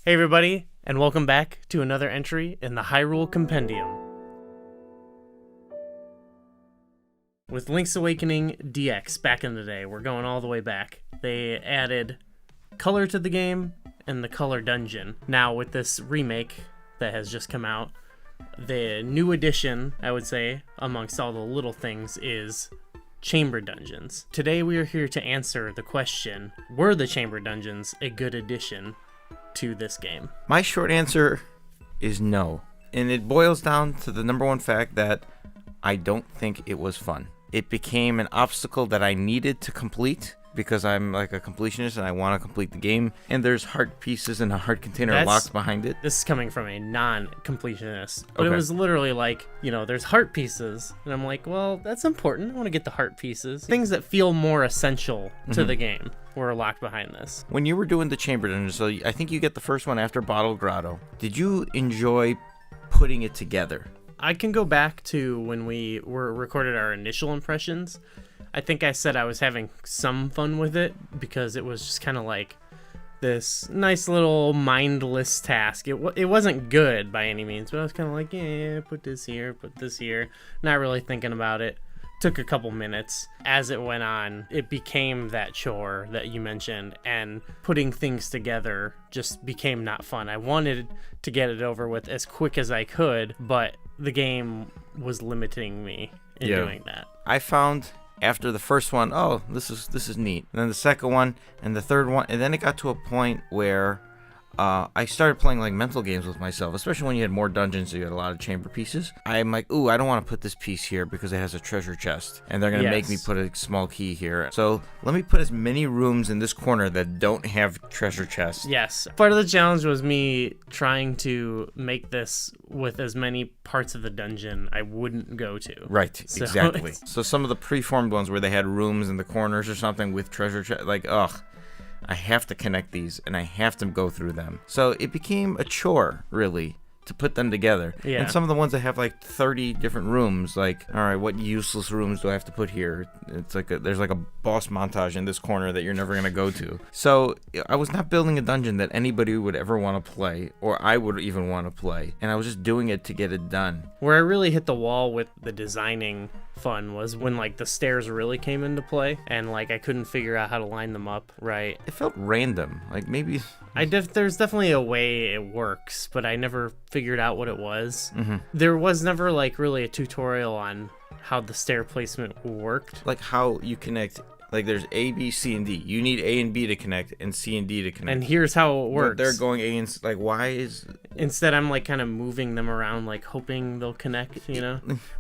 Hey everybody, and welcome back to another entry in the Hyrule Compendium. With Link's Awakening DX back in the day, we're going all the way back. They added color to the game and the color dungeon. Now with this remake that has just come out, the new addition, I would say, amongst all the little things is chamber dungeons. Today we are here to answer the question, were the chamber dungeons a good addition to this game? My short answer is no. And it boils down to the number one fact that I don't think it was fun. It became an obstacle that I needed to complete because I'm like a completionist and I want to complete the game. And there's heart pieces and a heart container locked behind it. This is coming from a non-completionist. But Okay. it was literally like, there's heart pieces. And I'm like, well, that's important. I want to get the heart pieces. Things that feel more essential to the game were locked behind this. When you were doing the chamber dungeon, so I think you get the first one after Bottle Grotto. Did you enjoy putting it together? I can go back to when we recorded our initial impressions. I think I said I was having some fun with it because it was just kind of like this nice little mindless task. It wasn't good by any means, but I was kind of like, yeah, put this here, not really thinking about it. Took a couple minutes. As it went on, it became that chore that you mentioned, and putting things together just became not fun. I wanted to get it over with as quick as I could, but the game was limiting me in doing that. I found after the first one, oh, this is neat. And then the second one and the third one, and then it got to a point where I started playing like mental games with myself, especially when you had more dungeons, so you had a lot of chamber pieces. I'm like, ooh, I don't want to put this piece here because it has a treasure chest, and they're going to make me put a small key here. So let me put as many rooms in this corner that don't have treasure chests. Yes. Part of the challenge was me trying to make this with as many parts of the dungeon I wouldn't go to. Right, So exactly. So some of the preformed ones where they had rooms in the corners or something with treasure chests, like, ugh. I have to connect these, and I have to go through them. So it became a chore, really, to put them together. Yeah. And some of the ones that have like 30 different rooms, like, all right, what useless rooms do I have to put here? It's like there's like a boss montage in this corner that you're never going to go to. So I was not building a dungeon that anybody would ever want to play, or I would even want to play. And I was just doing it to get it done. Where I really hit the wall with the designing fun was when like the stairs really came into play, and like I couldn't figure out how to line them up right. It felt random. Like maybe... There's definitely a way it works, but I never figured out what it was. There was never like really a tutorial on how the stair placement worked. Like how you connect... Like there's A, B, C, and D. You need A and B to connect and C and D to connect. And here's how it works. But they're going A and like, why is... Instead, I'm like kind of moving them around, like hoping they'll connect,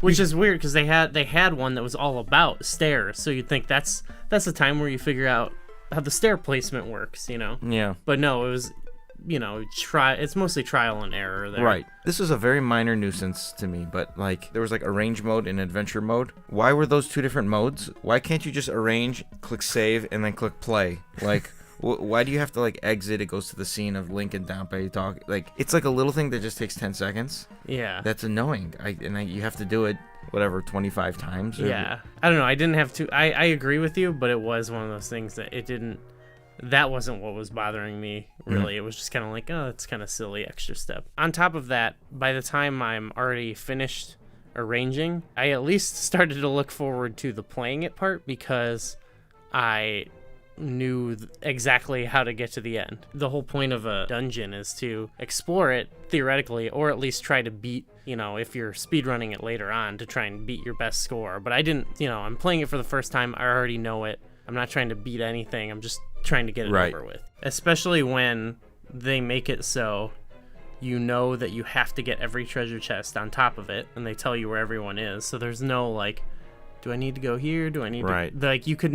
which is weird because they had one that was all about stairs. So you'd think that's the time where you figure out how the stair placement works, Yeah. But no, it was, it's mostly trial and error there. Right. This was a very minor nuisance to me, but like there was like arrange mode and adventure mode. Why were those two different modes? Why can't you just arrange, click save, and then click play? Like, why do you have to like exit? It goes to the scene of Link and Dampé talk. Like, it's like a little thing that just takes 10 seconds. Yeah. That's annoying. You have to do it, whatever, 25 times. Yeah. I don't know. I didn't have to. I agree with you, but it was one of those things that it didn't. That wasn't what was bothering me, really. It was just kind of like, oh, it's kind of silly extra step. On top of that, by the time I'm already finished arranging, I at least started to look forward to the playing it part because I knew exactly how to get to the end. The whole point of a dungeon is to explore it theoretically, or at least try to beat, if you're speedrunning it later on, to try and beat your best score. But I didn't, I'm playing it for the first time. I already know it. I'm not trying to beat anything. I'm just trying to get it over with. Especially when they make it so you know that you have to get every treasure chest on top of it, and they tell you where everyone is. So there's no like, do I need to go here? Do I need to... Like, I could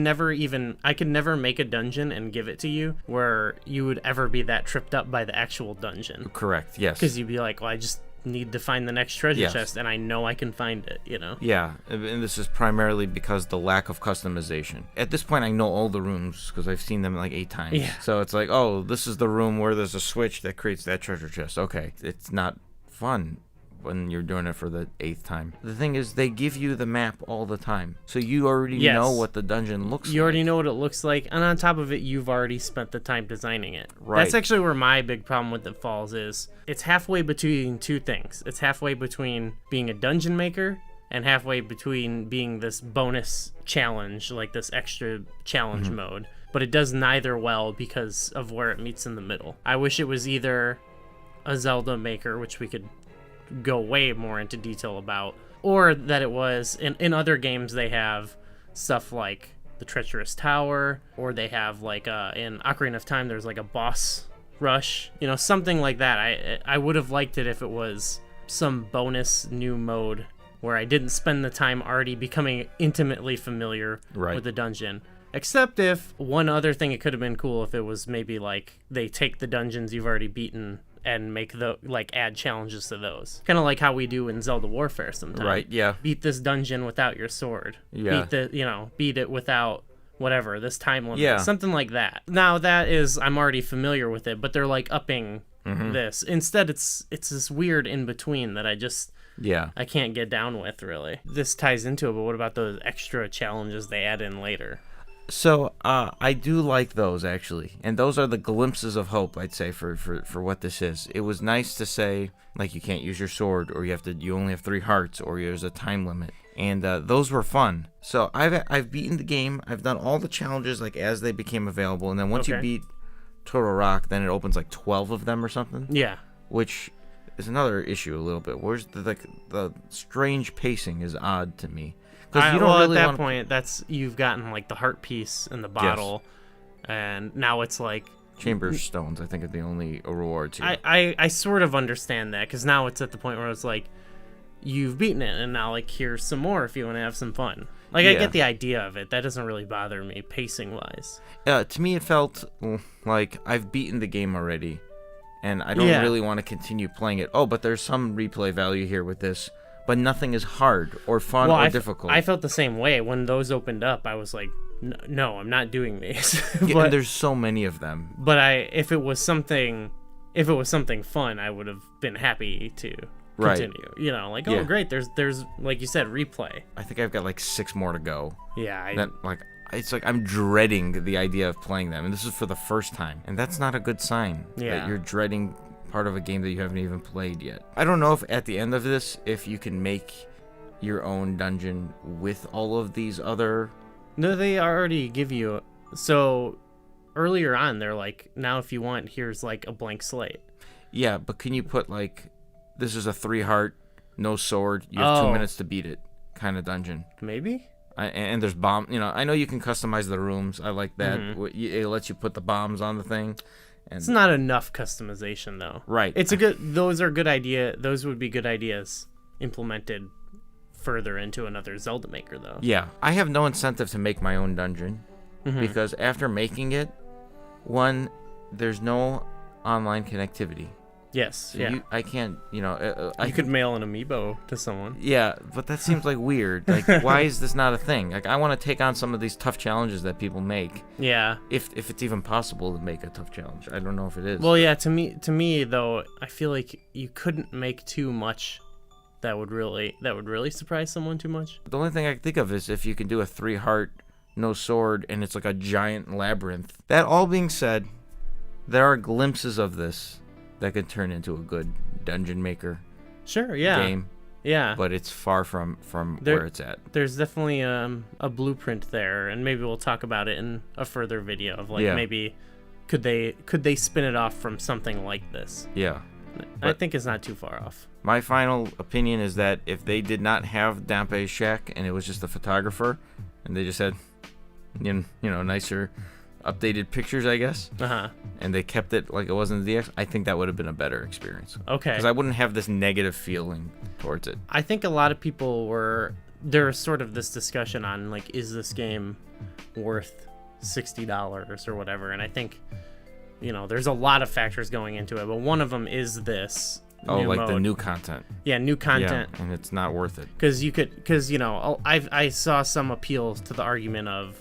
never make a dungeon and give it to you where you would ever be that tripped up by the actual dungeon. Correct, yes. Because you'd be like, well, I just need to find the next treasure chest, and I know I can find it, Yeah, and this is primarily because the lack of customization. At this point, I know all the rooms because I've seen them like 8 times. Yeah. So it's like, oh, this is the room where there's a switch that creates that treasure chest. Okay, it's not fun, when you're doing it for the 8th time. The thing is, they give you the map all the time, so you already Yes. know what the dungeon looks like. You already know what it looks like, and on top of it, you've already spent the time designing it. Right. That's actually where my big problem with it falls is it's halfway between two things. It's halfway between being a dungeon maker and halfway between being this bonus challenge, like this extra challenge mode. But it does neither well because of where it meets in the middle. I wish it was either a Zelda maker, which we could go way more into detail about, or that it was in other games they have stuff like the Treacherous Tower, or they have like in Ocarina of Time there's like a boss rush, something like that. I would have liked it if it was some bonus new mode where I didn't spend the time already becoming intimately familiar with the dungeon. Except if one other thing, it could have been cool if it was maybe like they take the dungeons you've already beaten and make add challenges to those. Kind of like how we do in Zelda Warfare sometimes. Right, yeah. Beat this dungeon without your sword. Yeah. Beat it without whatever, this time limit. Yeah. Something like that. Now that is, I'm already familiar with it, but they're like upping this. Instead, it's this weird in between that I can't get down with, really. This ties into it, but what about those extra challenges they add in later? So I do like those, actually, and those are the glimpses of hope, I'd say, for what this is. It was nice to say, like, you can't use your sword, or you only have 3 hearts, or there's a time limit, and those were fun. So I've beaten the game. I've done all the challenges like as they became available, and then once you beat Total Rock, then it opens like 12 of them or something. Yeah, which is another issue a little bit. Where's the strange pacing is odd to me. Because you don't really at that point, that's you've gotten like the heart piece in the bottle, and now it's like Chamber Stones. I think are the only rewards here. I sort of understand that because now it's at the point where it's like you've beaten it, and now like here's some more if you want to have some fun. Like I get the idea of it. That doesn't really bother me pacing wise. To me, it felt like I've beaten the game already, and I don't really want to continue playing it. Oh, but there's some replay value here with this. But nothing is hard or fun or difficult. I felt the same way when those opened up. I was like, no, I'm not doing these. And there's so many of them. But if it was something fun, I would have been happy to continue. Oh great, there's like you said, replay. I think I've got like 6 more to go. Yeah, it's like I'm dreading the idea of playing them, and this is for the first time, and that's not a good sign. Yeah, that you're dreading part of a game that you haven't even played yet. I don't know if at the end of this, if you can make your own dungeon with all of these other... No, they already give you... So, earlier on, they're like, now if you want, here's like a blank slate. Yeah, but can you put like, this is a 3 heart, no sword, you have 2 minutes to beat it kind of dungeon? Maybe? And there's bomb... I know you can customize the rooms. I like that. It lets you put the bombs on the thing. It's not enough customization, though. Right. Those are good idea. Those would be good ideas implemented further into another Zelda maker, though. Yeah. I have no incentive to make my own dungeon because after making it, there's no online connectivity. Yes. So I can't, I could mail an amiibo to someone. Yeah, but that seems like weird. Like, why is this not a thing? Like, I want to take on some of these tough challenges that people make. Yeah. If it's even possible to make a tough challenge. I don't know if it is. Well, yeah, to me though, I feel like you couldn't make too much that would really surprise someone too much. The only thing I can think of is if you can do a 3 heart, no sword, and it's like a giant labyrinth. That all being said, there are glimpses of this that could turn into a good dungeon maker game. Yeah. But it's far from where it's at. There's definitely a blueprint there, and maybe we'll talk about it in a further video of maybe could they spin it off from something like this? Yeah. I think it's not too far off. My final opinion is that if they did not have Dampe's shack and it was just a photographer and they just had nicer updated pictures, I guess. And they kept it like it was in the DX. I think that would have been a better experience. Okay. Because I wouldn't have this negative feeling towards it. I think a lot of people there's sort of this discussion on like, is this game worth $60 or whatever? And I think, there's a lot of factors going into it, but one of them is this. The new content. Yeah, new content. Yeah, and it's not worth it. Because I saw some appeal to the argument of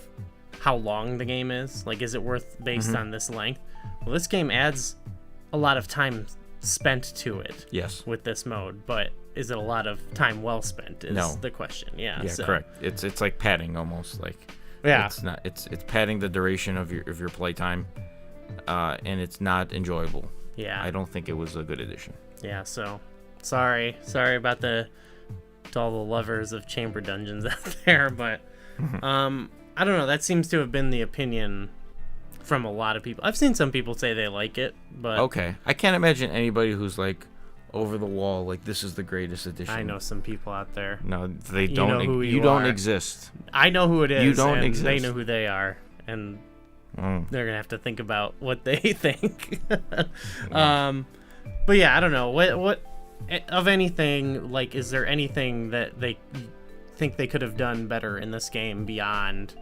how long the game is. Like, is it worth based on this length? Well, this game adds a lot of time spent to it. Yes. With this mode, but is it a lot of time well spent? Is No. the question. Yeah. Yeah, so. correct. It's like padding almost. Like Yeah. it's not. It's padding the duration of your playtime, and it's not enjoyable. Yeah. I don't think it was a good addition. Yeah. So sorry about to all the lovers of chamber dungeons out there, but I don't know. That seems to have been the opinion from a lot of people. I've seen some people say they like it, but Okay, I can't imagine anybody who's like over the wall. Like this is the greatest addition. I know some people out there. No, they You don't. know who You you don't are. exist. I know who it is. You don't and exist. They know who they are, and they're gonna have to think about what they think. But yeah, I don't know. What of anything, like, is there anything that they think they could have done better in this game beyond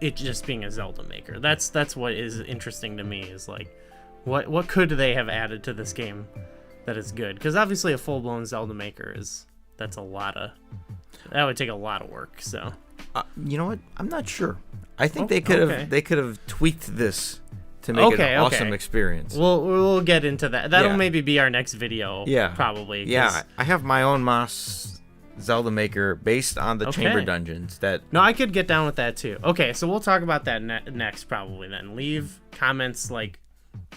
it just being a Zelda maker? That's what is interesting to me, is like, what could they have added to this game that is good? Because obviously a full-blown Zelda maker that would take a lot of work. So You know what? I'm not sure. I think they could have tweaked this to make it an awesome experience. We'll get into that. That'll Yeah. maybe be our next video. Yeah, probably. 'cause- Yeah, I have my own Moss Zelda maker based on the chamber Okay. dungeons. That No, I could get down with that too. Okay, so we'll talk about that next probably then. Leave comments like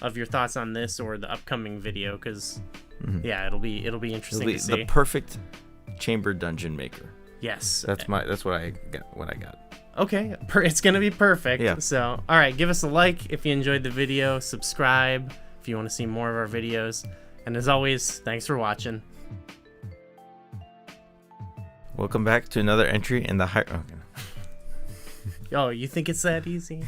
of your thoughts on this or the upcoming video, because yeah, it'll be interesting to see. the perfect chamber dungeon maker. Yes. That's what I got. Okay, it's gonna be perfect. Yeah. So, all right, give us a like if you enjoyed the video. Subscribe if you want to see more of our videos. And as always, thanks for watching. Welcome back to another entry in the high. Okay. Oh, you think it's that easy?